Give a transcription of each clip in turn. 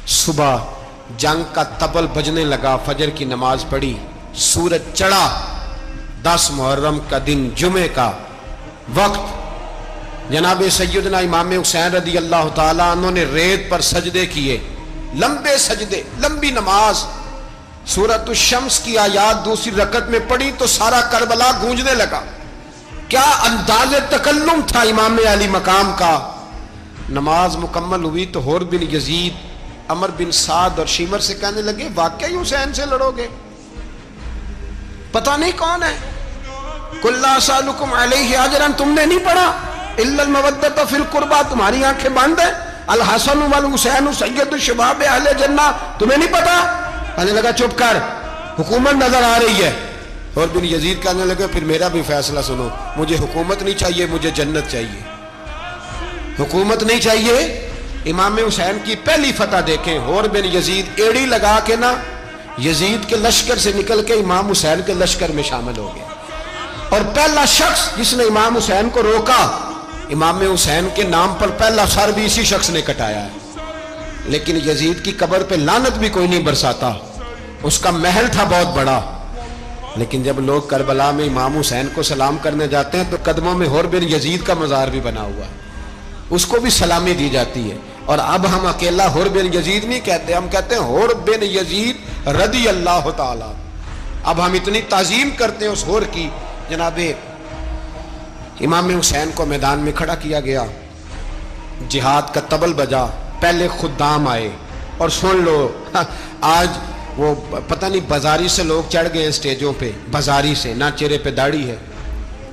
صبح جنگ کا طبل بجنے لگا، فجر کی نماز پڑھی، سورج چڑھا، 10 محرم کا دن جمعے کا وقت، جناب سیدنا امام حسین رضی اللہ تعالیٰ عنہ نے ریت پر سجدے کیے، لمبے سجدے، لمبی نماز، سورۃ الشمس کی آیات دوسری رکعت میں پڑھی تو سارا کربلا گونجنے لگا۔ کیا انداز تکلم تھا امام علی مقام کا۔ نماز مکمل ہوئی تو حور بن یزید، عمر بن سعد اور شیمر سے کہنے لگے واقعی حسین سے لڑو گے؟ پتہ نہیں کون ہے۔ قُلْ لَا أَسْأَلُكُمْ عَلَيْهِ أَجْرًا، تم نے نہیں پڑھا؟ إِلَّا الْمَوَدَّةَ فِي الْقُرْبَى، تمہاری آنکھیں بند ہیں۔ الحسن والحسین سید الشباب اہل جنہ، تمہیں نہیں پتا؟ کہنے لگا چپ کر، حکومت نظر آ رہی ہے۔ اور بن یزید کہنے لگے پھر میرا بھی فیصلہ سنو، مجھے حکومت نہیں چاہیے، مجھے جنت چاہیے۔ حکومت نہیں چاہیے۔ امام حسین کی پہلی فتح دیکھیں، اور بن یزید ایڑی لگا کے نا یزید کے لشکر سے نکل کے امام حسین کے لشکر میں شامل ہو گیا، اور پہلا شخص جس نے امام حسین کو روکا، امام حسین کے نام پر پہلا سر بھی اسی شخص نے کٹایا ہے۔ لیکن یزید کی قبر پہ لعنت بھی کوئی نہیں برساتا، اس کا محل تھا بہت بڑا، لیکن جب لوگ کربلا میں امام حسین کو سلام کرنے جاتے ہیں تو قدموں میں حور بن یزید کا مزار بھی بنا ہوا ہے، اس کو بھی سلامی دی جاتی ہے۔ اور اب ہم اکیلا حور بن یزید نہیں کہتے، ہم کہتے ہیں حور بن یزید رضی اللہ تعالی۔ اب ہم اتنی تعظیم کرتے ہیں اس حور کی۔ جناب امام حسین کو میدان میں کھڑا کیا گیا، جہاد کا طبل بجا، پہلے خدام آئے، اور سن لو آج وہ پتہ نہیں بازاری سے لوگ چڑھ گئے ہیں سٹیجوں پہ، بازاری سے، نہ چہرے پہ داڑھی ہے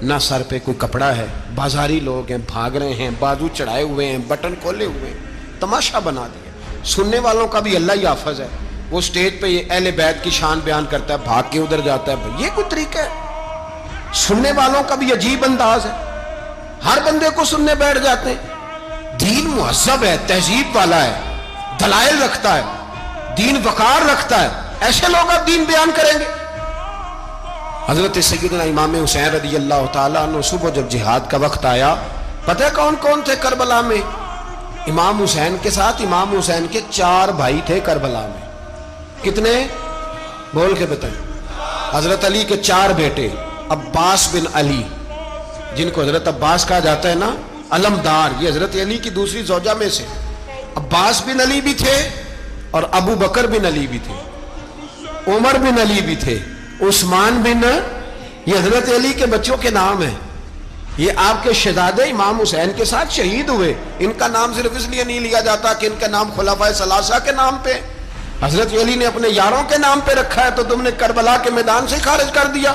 نہ سر پہ کوئی کپڑا ہے، بازاری لوگ ہیں، بھاگ رہے ہیں، بازو چڑھائے ہوئے ہیں، بٹن کھولے ہوئے ہیں، تماشا بنا دیا۔ سننے والوں کا بھی اللہ ہی حافظ ہے، وہ سٹیج پہ یہ اہل بیت کی شان بیان کرتا ہے، بھاگ کے ادھر جاتا ہے، یہ کوئی طریقہ ہے؟ سننے والوں کا بھی عجیب انداز ہے، ہر بندے کو سننے بیٹھ جاتے ہیں۔ دین مہذب ہے، تہذیب والا ہے، دلائل رکھتا ہے، دین وقار رکھتا ہے، ایسے لوگ اب دین بیان کریں گے؟ حضرت سیدنا امام حسین رضی اللہ تعالیٰ عنہ صبح جب جہاد کا وقت آیا، پتہ ہے کون کون تھے کربلا میں؟ امام حسین کے ساتھ امام حسین کے 4 بھائی تھے کربلا میں۔ کتنے؟ بول کے بتائیں۔ حضرت علی کے 4 بیٹے، عباس بن علی، جن کو حضرت عباس کہا جاتا ہے نا، علمدار، یہ حضرت علی کی دوسری زوجہ میں سے عباس بن علی بھی تھے، اور ابو بکر بن علی بھی تھے، عمر بن علی بھی تھے، عثمان بن، یہ حضرت علی کے بچوں کے نام ہیں۔ یہ آپ کے شہزادے امام حسین کے ساتھ شہید ہوئے، ان کا نام صرف اس لیے نہیں لیا جاتا کہ ان کا نام خلفائے ثلاثہ کے نام پہ، حضرت علی نے اپنے یاروں کے نام پہ رکھا ہے، تو تم نے کربلا کے میدان سے خارج کر دیا۔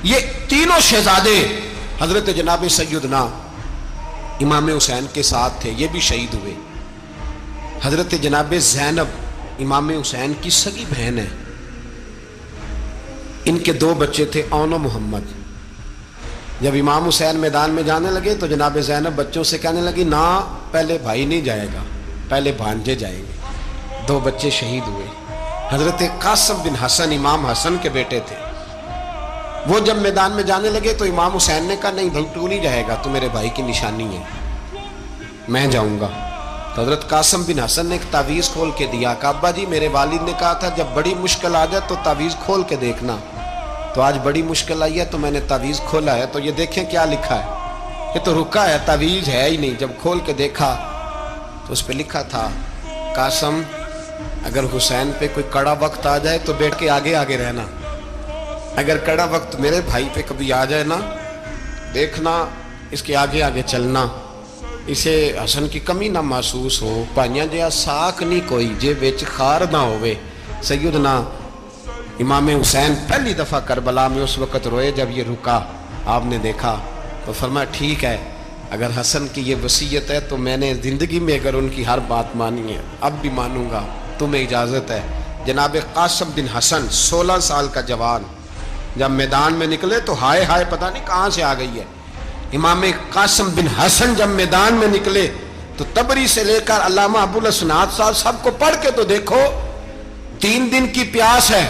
یہ تینوں شہزادے حضرت جناب سیدنا امام حسین کے ساتھ تھے، یہ بھی شہید ہوئے۔ حضرت جناب زینب امام حسین کی سگی بہن ہے، ان کے 2 بچے تھے، اون و محمد۔ جب امام حسین میدان میں جانے لگے تو جناب زینب بچوں سے کہنے لگی نہ، پہلے بھائی نہیں جائے گا، پہلے بھانجے جائیں گے۔ 2 بچے شہید ہوئے۔ حضرت قاسم بن حسن امام حسن کے بیٹے تھے، وہ جب میدان میں جانے لگے تو امام حسین نے کہا نہیں بھائی تو نہیں جائے گا، تو میرے بھائی کی نشانی ہے، میں جاؤں گا۔ تو حضرت قاسم بن حسن نے ایک تعویذ کھول کے دیا کہ ابا جی میرے والد نے کہا تھا جب بڑی مشکل آ جائے تو تعویذ کھول کے دیکھنا، تو آج بڑی مشکل آئی ہے تو میں نے تعویذ کھولا ہے، تو یہ دیکھیں کیا لکھا ہے، یہ تو رکا ہے، تعویذ ہے ہی نہیں۔ جب کھول کے دیکھا تو اس پہ لکھا تھا قاسم اگر حسین پہ کوئی کڑا وقت آ جائے تو بیٹھ کے آگے آگے رہنا، اگر کڑا وقت میرے بھائی پہ کبھی آ جائے نا، دیکھنا اس کے آگے آگے چلنا، اسے حسن کی کمی نہ محسوس ہو، پائیاں جیا ساکھ نہیں کوئی جے وچ خار نہ ہوئے۔ سیدنا امام حسین پہلی دفعہ کربلا میں اس وقت روئے جب یہ رکا، آپ نے دیکھا تو فرمایا ٹھیک ہے، اگر حسن کی یہ وصیت ہے تو میں نے زندگی میں اگر ان کی ہر بات مانی ہے اب بھی مانوں گا، تمہیں اجازت ہے۔ جناب قاسم بن حسن 16 سال کا جوان جب میدان میں نکلے تو ہائے ہائے پتہ نہیں کہاں سے آ گئی ہے۔ امام قاسم بن حسن جب میدان میں نکلے تو تبری سے لے کر علامہ ابو الاسناد صاحب سب کو پڑھ کے تو دیکھو، 3 دن کی پیاس ہے،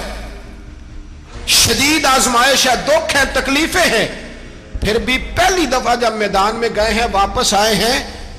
شدید آزمائش ہے، دکھ ہے، تکلیفیں ہیں، پھر بھی پہلی دفعہ جب میدان میں گئے ہیں واپس آئے ہیں